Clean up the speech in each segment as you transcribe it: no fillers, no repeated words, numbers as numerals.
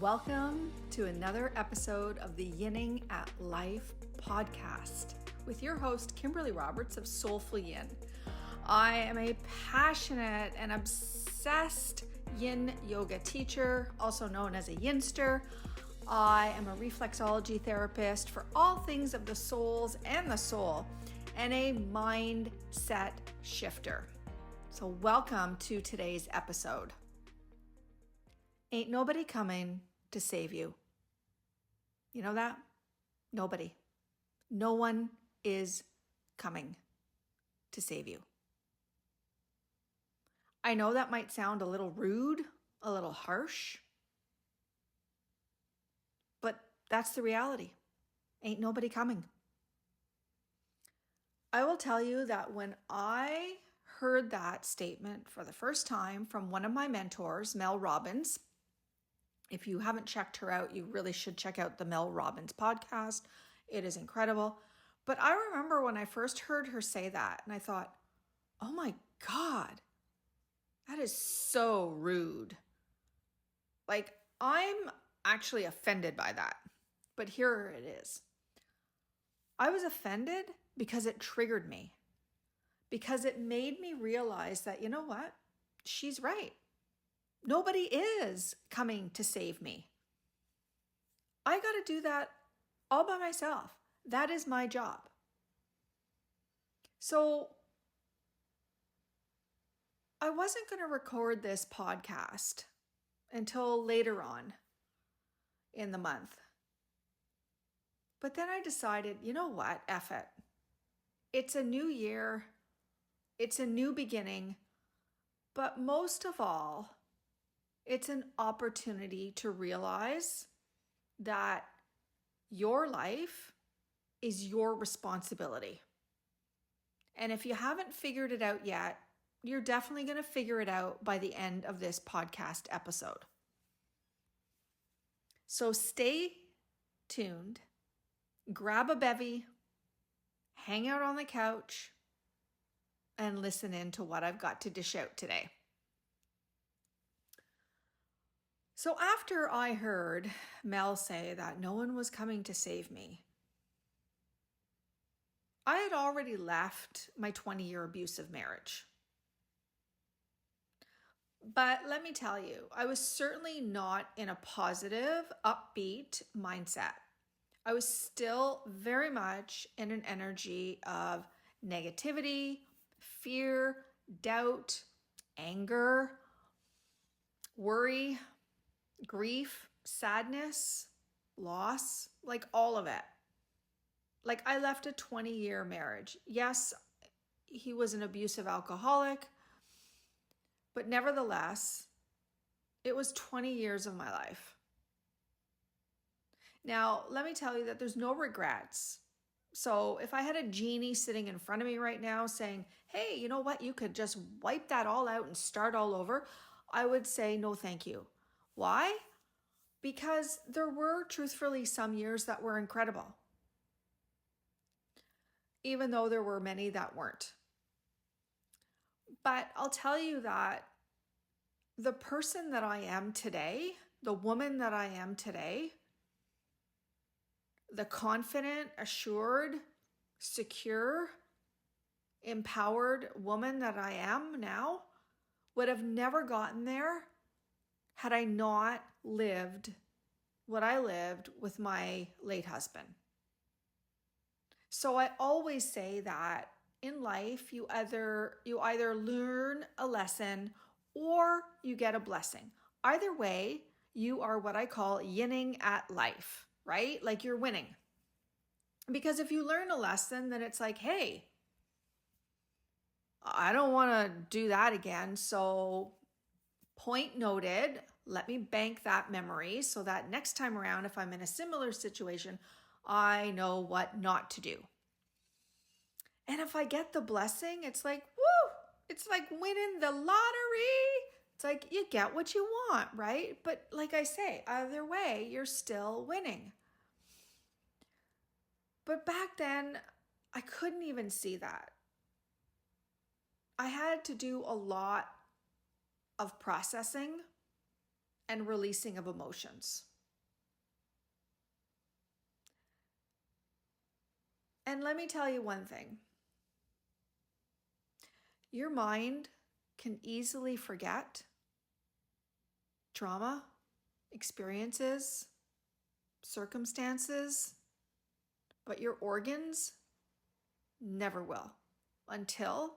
Welcome to another episode of the Yinning at Life podcast with your host, Kimberly Roberts of SolefulYin. I am a passionate and obsessed yin yoga teacher, also known as a yinster. I am a reflexology therapist for all things of the souls and the soul, and a mindset shifter. So welcome to today's episode. Ain't nobody coming to save you. You know that? Nobody. No one is coming to save you. I know that might sound a little rude, a little harsh, but that's the reality. Ain't nobody coming. I will tell you that when I heard that statement for the first time from one of my mentors, Mel Robbins. If you haven't checked her out, you really should check out the Mel Robbins podcast. It is incredible. But I remember when I first heard her say that, and I thought, oh my God, that is so rude. Like, I'm actually offended by that. But here it is. I was offended because it triggered me. Because it made me realize that, you know what? She's right. Nobody is coming to save me. I got to do that all by myself. That is my job. So I wasn't going to record this podcast until later on in the month. But then I decided, you know what? F it. It's a new year. It's a new beginning. But most of all, it's an opportunity to realize that your life is your responsibility. And if you haven't figured it out yet, you're definitely going to figure it out by the end of this podcast episode. So stay tuned, grab a bevy, hang out on the couch, and listen in to what I've got to dish out today. So after I heard Mel say that no one was coming to save me, I had already left my 20-year abusive marriage. But let me tell you, I was certainly not in a positive, upbeat mindset. I was still very much in an energy of negativity, fear, doubt, anger, worry, grief, sadness, loss, like all of it. Like I left a 20-year marriage. Yes, he was an abusive alcoholic, but nevertheless, it was 20 years of my life. Now, let me tell you that there's no regrets. So if I had a genie sitting in front of me right now saying, hey, you know what? You could just wipe that all out and start all over. I would say, no, thank you. Why? Because there were truthfully some years that were incredible, even though there were many that weren't. But I'll tell you that the person that I am today, the woman that I am today, the confident, assured, secure, empowered woman that I am now would have never gotten there had I not lived what I lived with my late husband. So I always say that in life, you either learn a lesson or you get a blessing. Either way, you are what I call yinning at life, right? Like you're winning. Because if you learn a lesson, then it's like, hey, I don't want to do that again. So point noted, let me bank that memory so that next time around, if I'm in a similar situation, I know what not to do. And if I get the blessing, it's like, woo, it's like winning the lottery. It's like you get what you want, right? But like I say, either way, you're still winning. But back then, I couldn't even see that. I had to do a lot of processing and releasing of emotions. And let me tell you one thing. Your mind can easily forget trauma, experiences, circumstances, but your organs never will until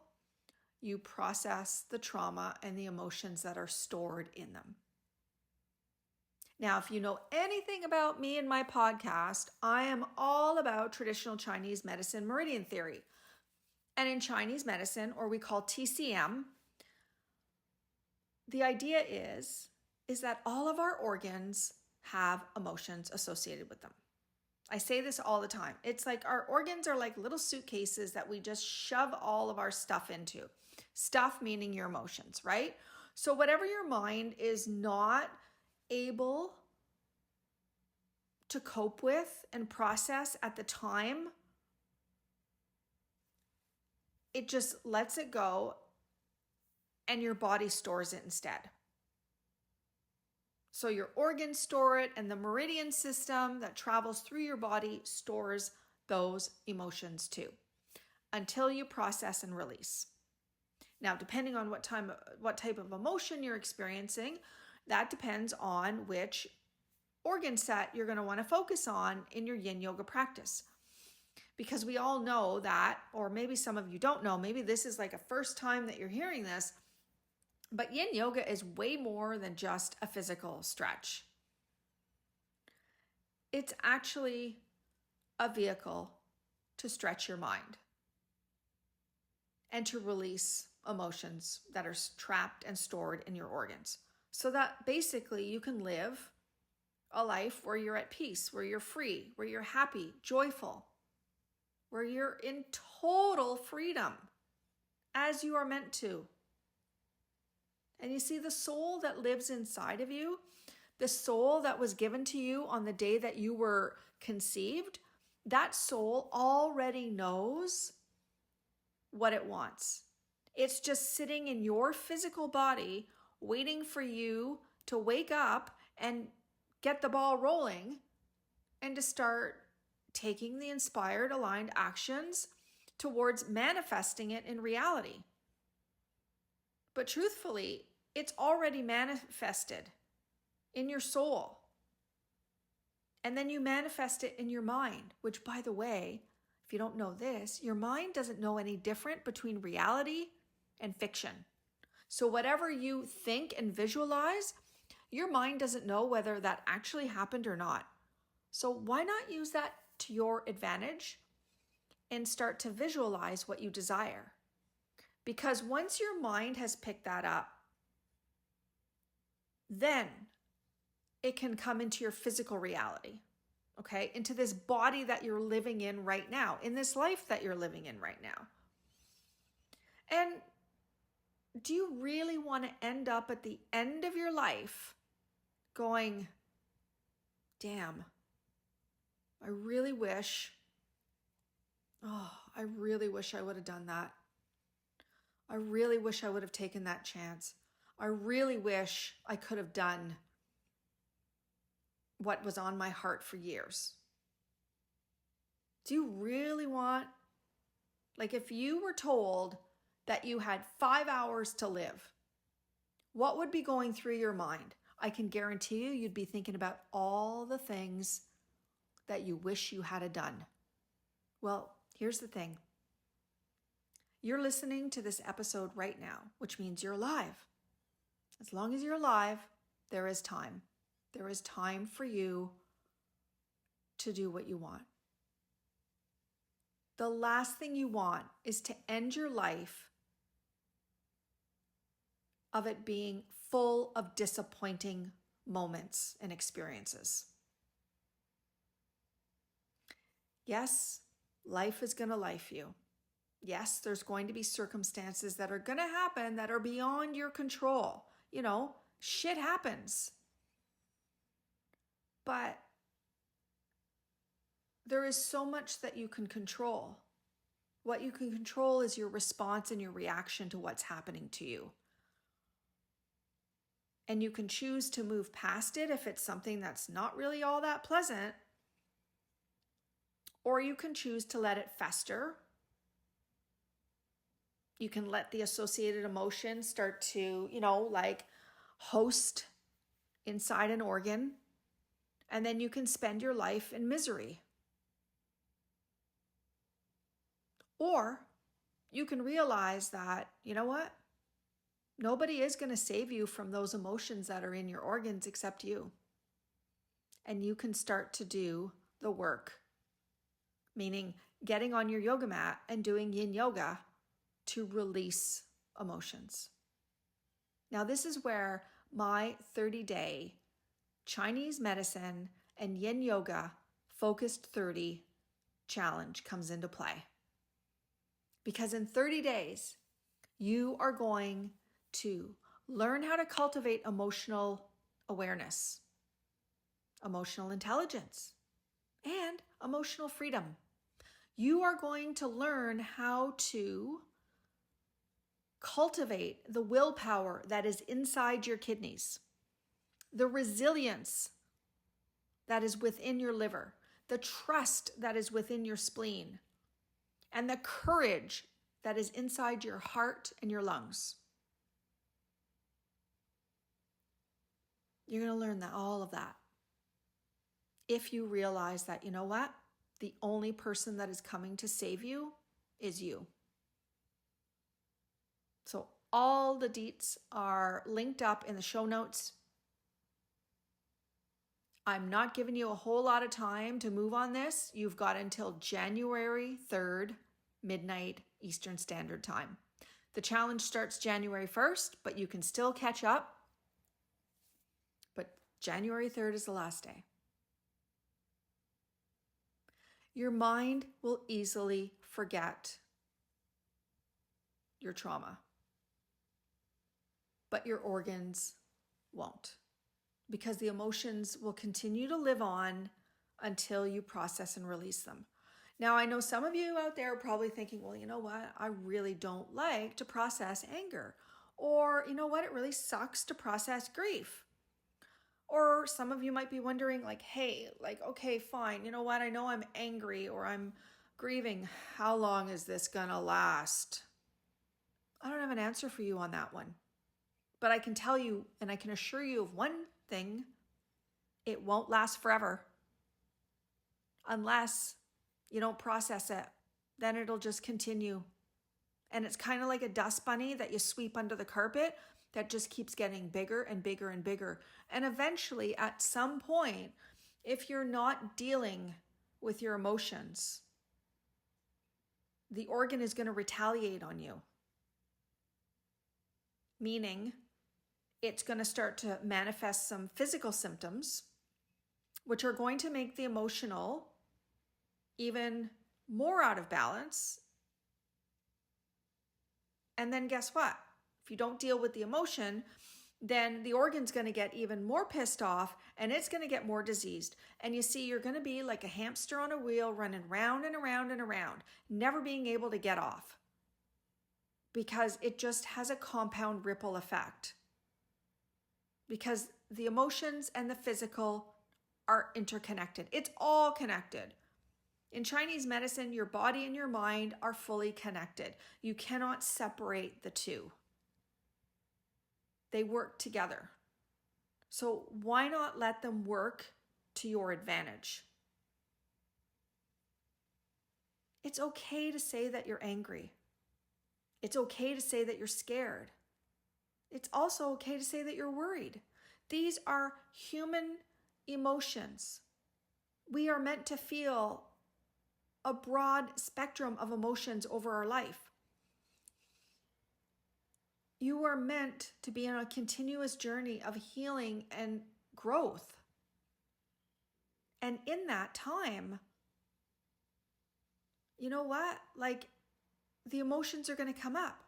you process the trauma and the emotions that are stored in them. Now, if you know anything about me and my podcast, I am all about traditional Chinese medicine meridian theory. And in Chinese medicine, or we call TCM, the idea is that all of our organs have emotions associated with them. I say this all the time. It's like our organs are like little suitcases that we just shove all of our stuff into. Stuff meaning your emotions, right? So whatever your mind is not able to cope with and process at the time, it just lets it go and your body stores it instead. So your organs store it, and the meridian system that travels through your body stores those emotions too, until you process and release. Now, depending on what type of emotion you're experiencing, that depends on which organ set you're going to want to focus on in your yin yoga practice. Because we all know that, or maybe some of you don't know, maybe this is like a first time that you're hearing this, but yin yoga is way more than just a physical stretch. It's actually a vehicle to stretch your mind and to release emotions that are trapped and stored in your organs, so that basically you can live a life where you're at peace, where you're free, where you're happy, joyful, where you're in total freedom as you are meant to. And you see, the soul that lives inside of you, the soul that was given to you on the day that you were conceived, that soul already knows what it wants. It's just sitting in your physical body waiting for you to wake up and get the ball rolling and to start taking the inspired, aligned actions towards manifesting it in reality. But truthfully, it's already manifested in your soul. And then you manifest it in your mind, which, by the way, if you don't know this, your mind doesn't know any different between reality and fiction. So whatever you think and visualize, your mind doesn't know whether that actually happened or not. So why not use that to your advantage and start to visualize what you desire? Because once your mind has picked that up, then it can come into your physical reality, okay? Into this body that you're living in right now, in this life that you're living in right now. And do you really want to end up at the end of your life going, damn, I really wish I would have done that. I really wish I would have taken that chance. I really wish I could have done what was on my heart for years. Do you really want, like, if you were told that you had 5 hours to live, what would be going through your mind? I can guarantee you'd be thinking about all the things that you wish you had done. Well, here's the thing. You're listening to this episode right now, which means you're alive. As long as you're alive, there is time. There is time for you to do what you want. The last thing you want is to end your life of it being full of disappointing moments and experiences. Yes, life is going to life you. Yes, there's going to be circumstances that are going to happen that are beyond your control. You know, shit happens. But there is so much that you can control. What you can control is your response and your reaction to what's happening to you. And you can choose to move past it if it's something that's not really all that pleasant. or you can choose to let it fester. You can let the associated emotion start to, like host inside an organ, and then you can spend your life in misery. Or you can realize that, you know what? Nobody is going to save you from those emotions that are in your organs except you. And you can start to do the work, meaning getting on your yoga mat and doing yin yoga to release emotions. Now, this is where my 30-day Chinese medicine and yin yoga focused 30 challenge comes into play. Because in 30 days, you are going to learn how to cultivate emotional awareness, emotional intelligence, and emotional freedom. You are going to learn how to cultivate the willpower that is inside your kidneys, the resilience that is within your liver, the trust that is within your spleen, and the courage that is inside your heart and your lungs. You're going to learn all of that. If you realize that, you know what? The only person that is coming to save you is you. So all the deets are linked up in the show notes. I'm not giving you a whole lot of time to move on this. You've got until January 3rd, midnight Eastern Standard Time. The challenge starts January 1st, but you can still catch up. But January 3rd is the last day. Your mind will easily forget your trauma, but your organs won't, because the emotions will continue to live on until you process and release them. Now, I know some of you out there are probably thinking, well, you know what? I really don't like to process anger. Or, you know what? It really sucks to process grief. Or some of you might be wondering, like, hey, like, okay, fine. You know what? I know I'm angry or I'm grieving. How long is this gonna last? I don't have an answer for you on that one. But I can tell you, and I can assure you of one thing: it won't last forever. Unless you don't process it, then it'll just continue. And it's kind of like a dust bunny that you sweep under the carpet that just keeps getting bigger and bigger and bigger. And eventually, at some point, if you're not dealing with your emotions, the organ is going to retaliate on you. Meaning, it's going to start to manifest some physical symptoms, which are going to make the emotional even more out of balance. And then guess what? If you don't deal with the emotion, then the organ's going to get even more pissed off and it's going to get more diseased. And you see, you're going to be like a hamster on a wheel running round and around and around, never being able to get off, because it just has a compound ripple effect. Because the emotions and the physical are interconnected. It's all connected. In Chinese medicine, your body and your mind are fully connected. You cannot separate the two. They work together. So why not let them work to your advantage? It's okay to say that you're angry. It's okay to say that you're scared. It's also okay to say that you're worried. These are human emotions. We are meant to feel a broad spectrum of emotions over our life. You are meant to be on a continuous journey of healing and growth. And in that time, you know what? Like, the emotions are going to come up.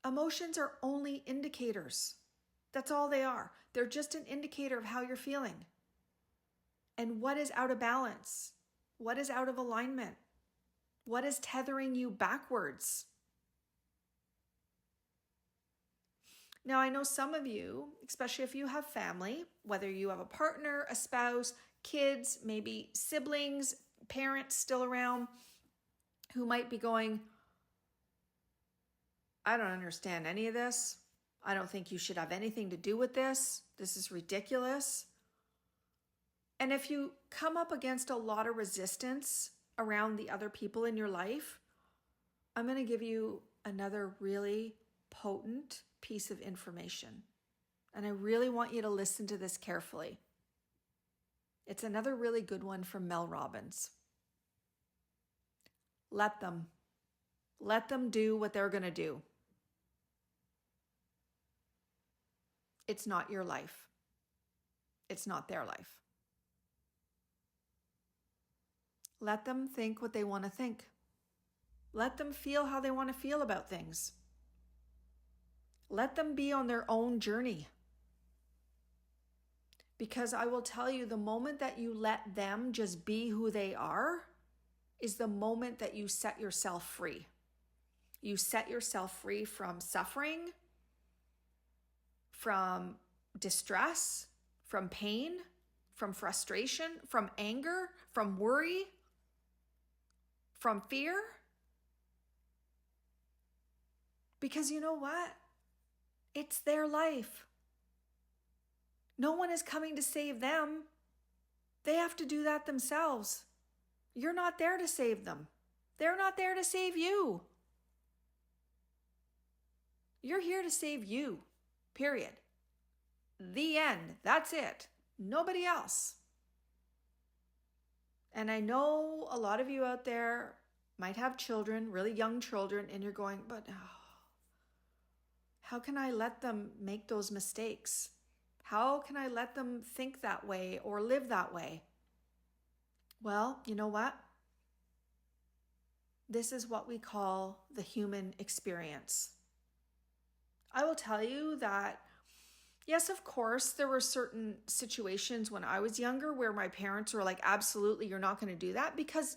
Emotions are only indicators. That's all they are. They're just an indicator of how you're feeling. And what is out of balance? What is out of alignment? What is tethering you backwards? Now, I know some of you, especially if you have family, whether you have a partner, a spouse, kids, maybe siblings, parents still around, who might be going, I don't understand any of this. I don't think you should have anything to do with this. This is ridiculous. And if you come up against a lot of resistance around the other people in your life, I'm going to give you another really potent piece of information. And I really want you to listen to this carefully. It's another really good one from Mel Robbins. Let them. Let them do what they're going to do. It's not your life. It's not their life. Let them think what they want to think. Let them feel how they want to feel about things. Let them be on their own journey. Because I will tell you, the moment that you let them just be who they are is the moment that you set yourself free. You set yourself free from suffering, from distress, from pain, from frustration, from anger, from worry, from fear. Because you know what? It's their life. No one is coming to save them. They have to do that themselves. You're not there to save them. They're not there to save you. You're here to save you, period. The end. That's it. Nobody else. And I know a lot of you out there might have children, really young children, and you're going, but how can I let them make those mistakes? How can I let them think that way or live that way? Well, you know what? This is what we call the human experience. I will tell you that, yes, of course, there were certain situations when I was younger where my parents were like, absolutely, you're not going to do that, because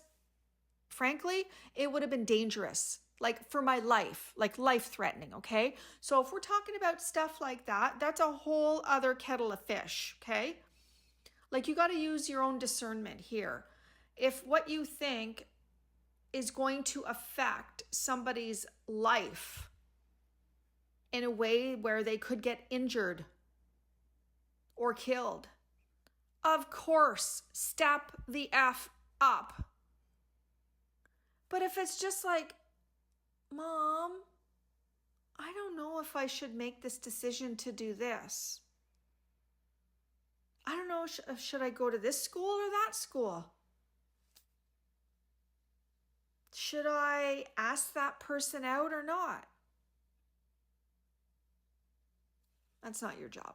frankly, it would have been dangerous, like for my life, like life-threatening, okay? So if we're talking about stuff like that, that's a whole other kettle of fish, okay? Like you got to use your own discernment here. If what you think is going to affect somebody's life in a way where they could get injured or killed, of course, step the F up. But if it's just like, Mom, I don't know if I should make this decision to do this. I don't know, should I go to this school or that school? Should I ask that person out or not? That's not your job.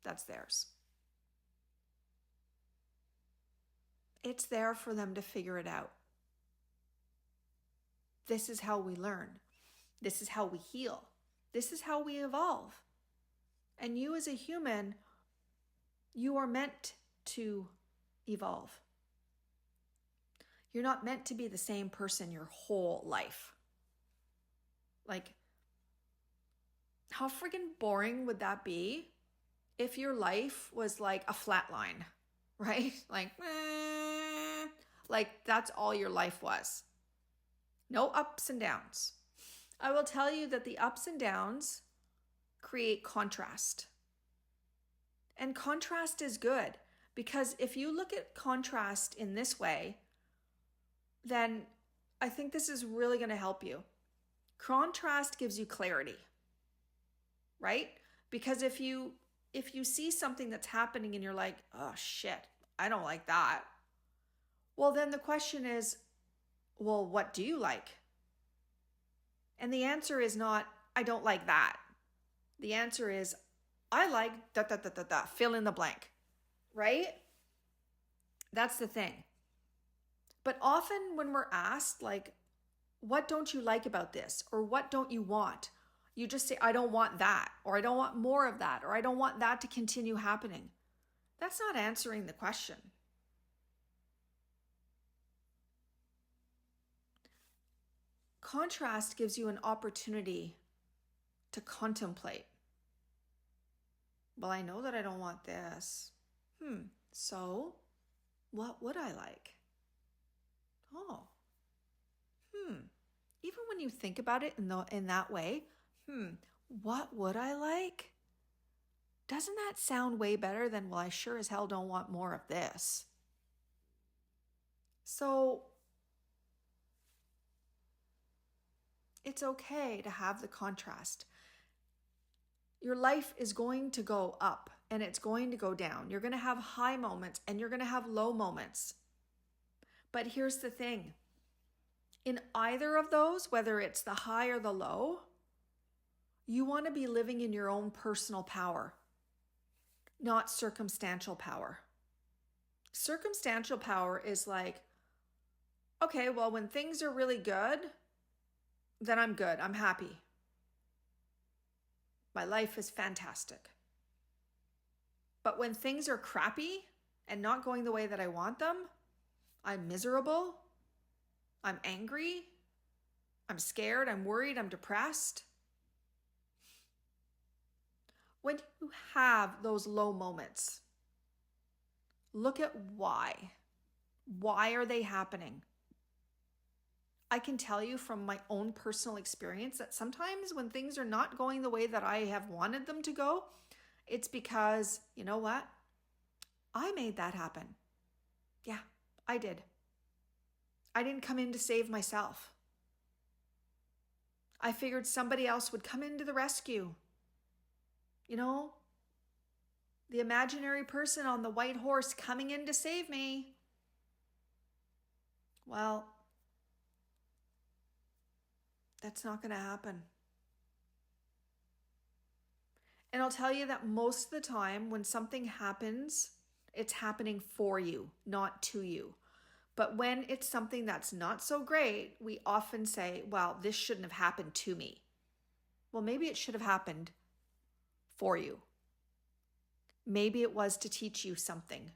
That's theirs. It's there for them to figure it out. This is how we learn. This is how we heal. This is how we evolve. And you as a human, you are meant to evolve. You're not meant to be the same person your whole life. Like, how freaking boring would that be if your life was like a flat line, right? Like that's all your life was. No ups and downs. I will tell you that the ups and downs create contrast. And contrast is good, because if you look at contrast in this way, then I think this is really going to help you. Contrast gives you clarity, right? Because if you see something that's happening and you're like, oh shit, I don't like that. Well, then the question is, well, what do you like? And the answer is not, I don't like that. The answer is, I like fill in the blank, right? That's the thing. But often when we're asked, like, what don't you like about this? Or what don't you want? You just say, I don't want that, or I don't want more of that, or I don't want that to continue happening. That's not answering the question. Contrast gives you an opportunity to contemplate. Well, I know that I don't want this. So what would I like? Oh, even when you think about it in that way, what would I like? Doesn't that sound way better than, well, I sure as hell don't want more of this? So it's okay to have the contrast. Your life is going to go up and it's going to go down. You're going to have high moments and you're going to have low moments. But here's the thing. In either of those, whether it's the high or the low, you want to be living in your own personal power, not circumstantial power. Circumstantial power is like, okay, well, when things are really good, then I'm good. I'm happy. My life is fantastic. But when things are crappy and not going the way that I want them, I'm miserable. I'm angry. I'm scared. I'm worried. I'm depressed. When you have those low moments, look at why. Why are they happening? I can tell you from my own personal experience that sometimes when things are not going the way that I have wanted them to go, it's because, you know what? I made that happen. Yeah, I did. I didn't come in to save myself. I figured somebody else would come into the rescue. You know, the imaginary person on the white horse coming in to save me. Well, that's not going to happen. And I'll tell you that most of the time when something happens, it's happening for you, not to you. But when it's something that's not so great, we often say, well, this shouldn't have happened to me. Well, maybe it should have happened for you. Maybe it was to teach you something.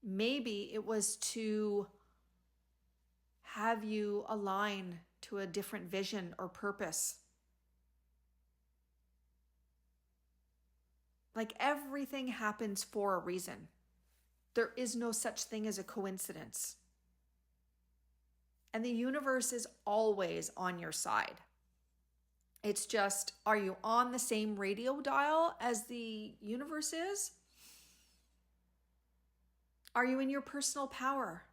Maybe it was to have you align to a different vision or purpose. Like everything happens for a reason. There is no such thing as a coincidence. And the universe is always on your side. It's just, are you on the same radio dial as the universe is? Are you in your personal power?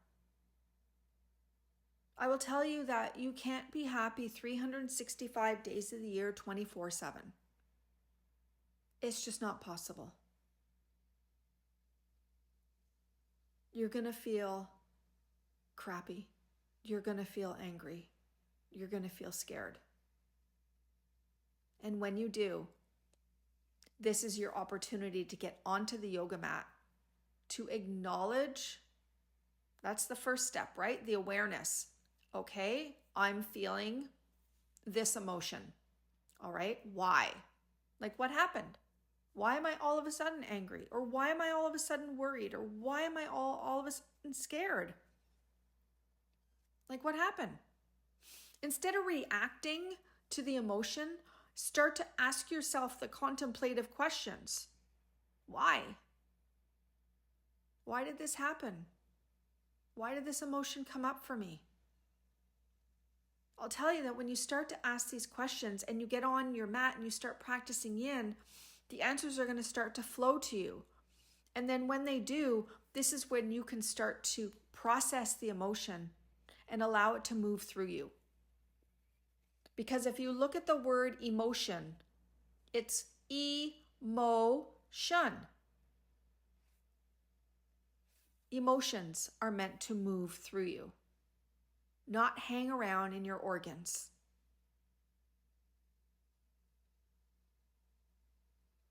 I will tell you that you can't be happy 365 days of the year, 24/7. It's just not possible. You're going to feel crappy. You're going to feel angry. You're going to feel scared. And when you do, this is your opportunity to get onto the yoga mat, to acknowledge. That's the first step, right? The awareness. Okay, I'm feeling this emotion. All right, why? Like what happened? Why am I all of a sudden angry? Or why am I all of a sudden worried? Or why am I all of a sudden scared? Like what happened? Instead of reacting to the emotion, start to ask yourself the contemplative questions. Why? Why did this happen? Why did this emotion come up for me? I'll tell you that when you start to ask these questions and you get on your mat and you start practicing yin, the answers are going to start to flow to you. And then when they do, this is when you can start to process the emotion and allow it to move through you. Because if you look at the word emotion, it's emotion. Emotions are meant to move through you, not hang around in your organs.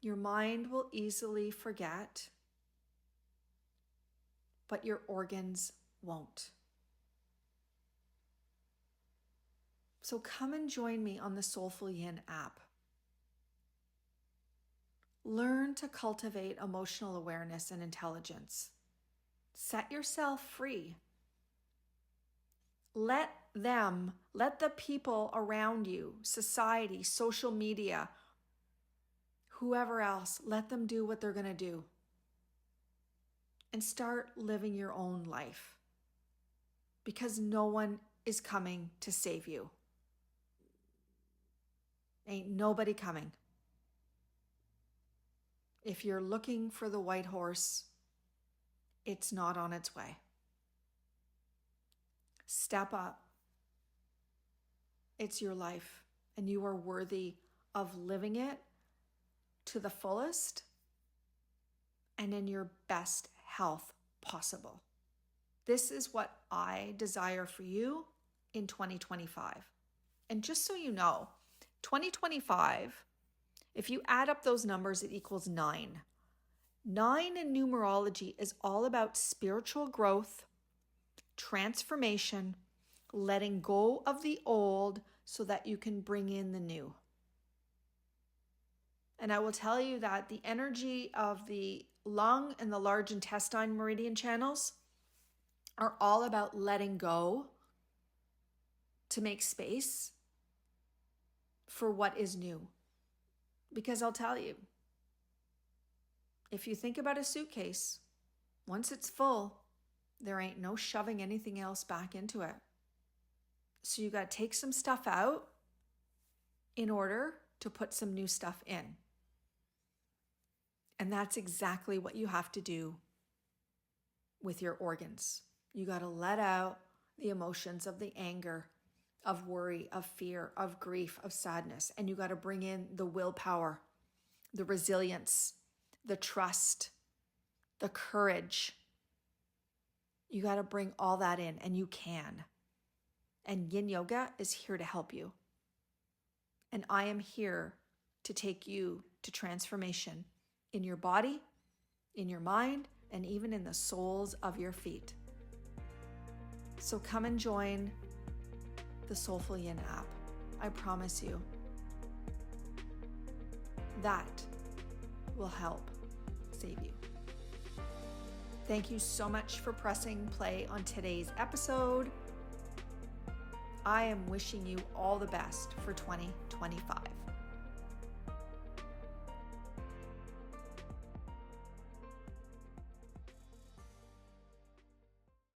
Your mind will easily forget, but your organs won't. So come and join me on the SolefulYin app. Learn to cultivate emotional awareness and intelligence. Set yourself free. Let the people around you, society, social media, whoever else, let them do what they're going to do. And start living your own life. Because no one is coming to save you. Ain't nobody coming. If you're looking for the white horse, it's not on its way. Step up. It's your life, and you are worthy of living it to the fullest and in your best health possible. This is what I desire for you in 2025. And just so you know, 2025, if you add up those numbers, it equals 9. 9 in numerology is all about spiritual growth, transformation, letting go of the old so that you can bring in the new. And I will tell you that the energy of the lung and the large intestine meridian channels are all about letting go to make space for what is new. Because I'll tell you, if you think about a suitcase, once it's full, there ain't no shoving anything else back into it. So you got to take some stuff out in order to put some new stuff in. And that's exactly what you have to do with your organs. You got to let out the emotions of the anger, of worry, of fear, of grief, of sadness. And you got to bring in the willpower, the resilience, the trust, the courage. You got to bring all that in, and you can. And Yin Yoga is here to help you. And I am here to take you to transformation in your body, in your mind, and even in the soles of your feet. So come and join the SolefulYin app. I promise you, that will help save you. Thank you so much for pressing play on today's episode. I am wishing you all the best for 2025.